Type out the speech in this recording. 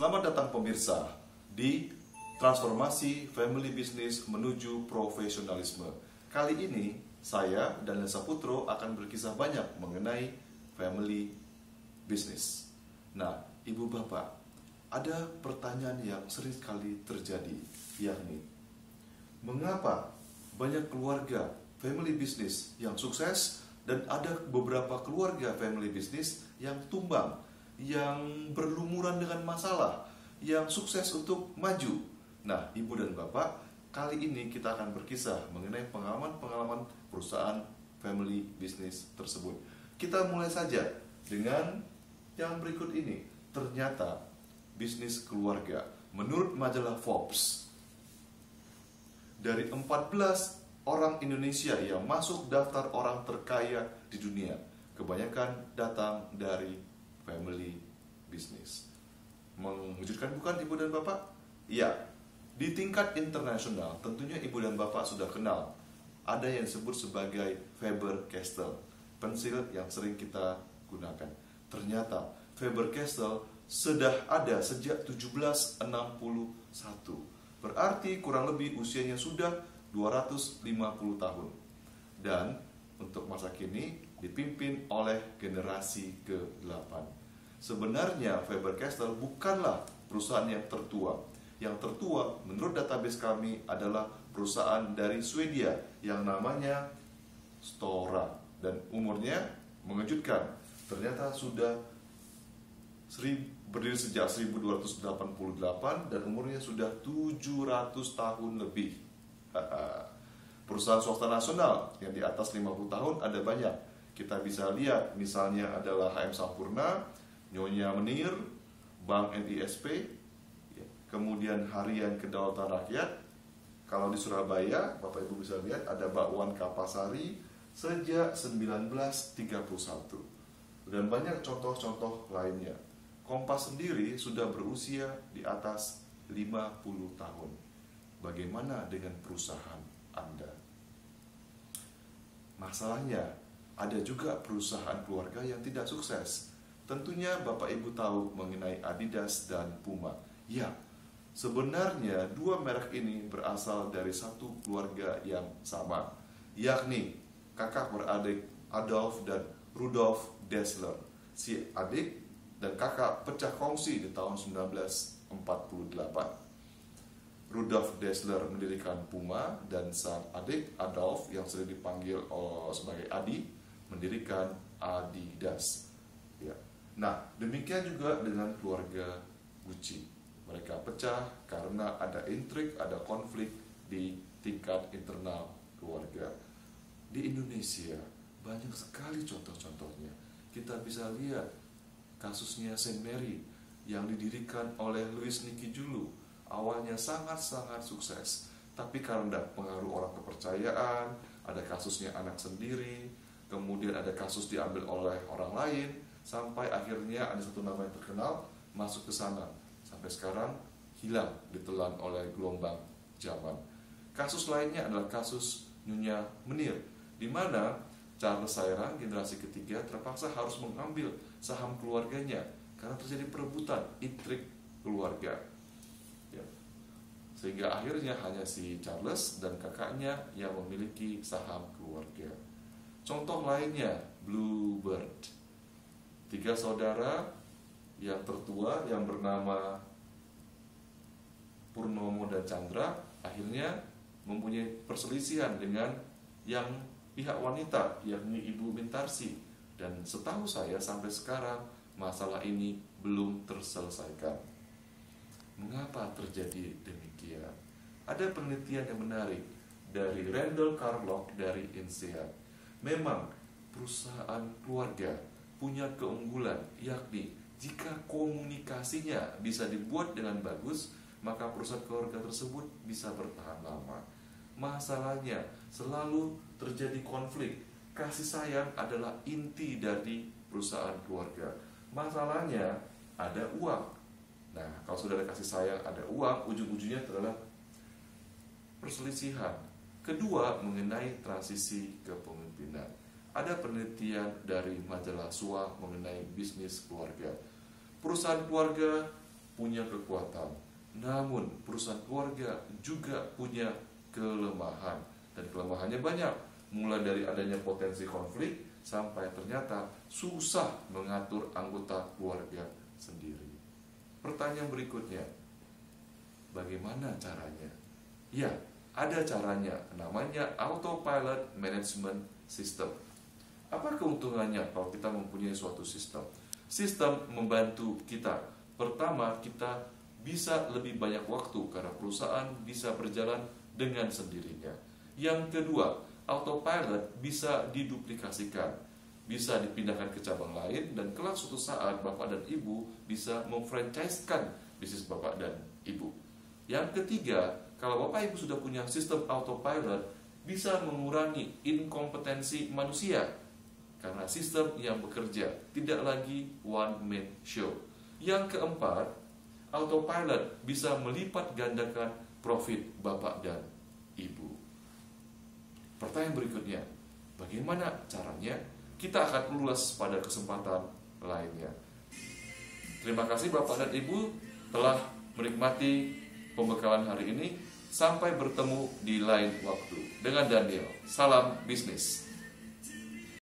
Selamat datang pemirsa di Transformasi Family Business menuju Profesionalisme. Kali ini saya dan Lesa Putro akan berkisah banyak mengenai family business. Nah, ibu bapak, ada pertanyaan yang sering kali terjadi, yakni mengapa banyak keluarga family business yang sukses dan ada beberapa keluarga family business yang tumbang, yang berlumuran dengan masalah, yang sukses untuk maju. Nah, ibu dan bapak, kali ini kita akan berkisah mengenai pengalaman-pengalaman perusahaan family business tersebut. Kita mulai saja dengan yang berikut ini. Ternyata bisnis keluarga, menurut majalah Forbes, dari 14 orang Indonesia yang masuk daftar orang terkaya di dunia, kebanyakan datang dari family business. Mengejutkan bukan ibu dan bapak? Iya. Di tingkat internasional, tentunya ibu dan bapak sudah kenal. Ada yang disebut sebagai Faber-Castell, pensil yang sering kita gunakan. Ternyata Faber-Castell sudah ada sejak 1761. Berarti kurang lebih usianya sudah 250 tahun. Dan untuk masa kini dipimpin oleh generasi ke-8. Sebenarnya Faber-Castell bukanlah perusahaan yang tertua. Yang tertua menurut database kami adalah perusahaan dari Swedia yang namanya Stora, dan umurnya mengejutkan. Ternyata sudah berdiri sejak 1288 dan umurnya sudah 700 tahun lebih. Perusahaan swasta nasional yang di atas 50 tahun ada banyak. Kita bisa lihat misalnya adalah HM Sampurna, Nyonya Menir, Bank NISP, kemudian Harian Kedaulatan Rakyat. Kalau di Surabaya, Bapak Ibu bisa lihat ada Bakwan Kapasari sejak 1931. Dan banyak contoh-contoh lainnya. Kompas sendiri sudah berusia di atas 50 tahun. Bagaimana dengan perusahaan Anda? Masalahnya, ada juga perusahaan keluarga yang tidak sukses. Tentunya Bapak Ibu tahu mengenai Adidas dan Puma. Ya, sebenarnya dua merek ini berasal dari satu keluarga yang sama, yakni kakak beradik Adolf dan Rudolf Dassler. Si adik dan kakak pecah kongsi di tahun 1948. Rudolf Dassler mendirikan Puma dan sang adik Adolf yang sering dipanggil sebagai Adi mendirikan Adidas. Ya. Nah, demikian juga dengan keluarga Gucci. Mereka pecah karena ada intrik, ada konflik di tingkat internal keluarga. Di Indonesia banyak sekali contoh-contohnya. Kita bisa lihat kasusnya Saint Mary yang didirikan oleh Louis Niki Julu. Awalnya sangat-sangat sukses, tapi karena pengaruh orang kepercayaan, ada kasusnya anak sendiri, kemudian ada kasus diambil oleh orang lain, sampai akhirnya ada satu nama yang terkenal masuk ke sana. Sampai sekarang hilang ditelan oleh gelombang zaman. Kasus lainnya adalah kasus Nyonya Menir, di mana Charles Sairang generasi ketiga terpaksa harus mengambil saham keluarganya karena terjadi perebutan intrik keluarga. Ya. Sehingga akhirnya hanya si Charles dan kakaknya yang memiliki saham keluarga. Contoh lainnya Bluebird, 3 saudara yang tertua yang bernama Purnomo dan Chandra akhirnya mempunyai perselisihan dengan yang pihak wanita, yakni Ibu Mintarsi. Dan setahu saya sampai sekarang masalah ini belum terselesaikan. Mengapa terjadi demikian? Ada penelitian yang menarik dari Randall Carlock dari INSEAD. Memang perusahaan keluarga punya keunggulan, yakni jika komunikasinya bisa dibuat dengan bagus, maka perusahaan keluarga tersebut bisa bertahan lama. Masalahnya selalu terjadi konflik. Kasih sayang adalah inti dari perusahaan keluarga. Masalahnya ada uang. Nah, kalau sudah ada kasih sayang, ada uang, ujung-ujungnya adalah perselisihan. Kedua, mengenai transisi kepemimpinan. Ada penelitian dari majalah SUA mengenai bisnis keluarga. Perusahaan keluarga punya kekuatan, namun perusahaan keluarga juga punya kelemahan. Dan kelemahannya banyak, mulai dari adanya potensi konflik sampai ternyata susah mengatur anggota keluarga sendiri. Pertanyaan berikutnya, bagaimana caranya? Ya, ada caranya, namanya Autopilot Management System. Apa keuntungannya kalau kita mempunyai suatu sistem? Sistem membantu kita. Pertama, kita bisa lebih banyak waktu karena perusahaan bisa berjalan dengan sendirinya. Yang kedua, autopilot bisa diduplikasikan, bisa dipindahkan ke cabang lain, dan kelak suatu saat Bapak dan Ibu bisa memfranchise-kan bisnis Bapak dan Ibu. Yang ketiga, kalau Bapak Ibu sudah punya sistem autopilot, bisa mengurangi inkompetensi manusia karena sistem yang bekerja tidak lagi one man show. Yang keempat, autopilot bisa melipat gandakan profit Bapak dan Ibu. Pertanyaan berikutnya, bagaimana caranya? Kita akan ulas pada kesempatan lainnya. Terima kasih Bapak dan Ibu telah menikmati pembekalan hari ini. Sampai bertemu di lain waktu. Dengan Daniel, salam bisnis.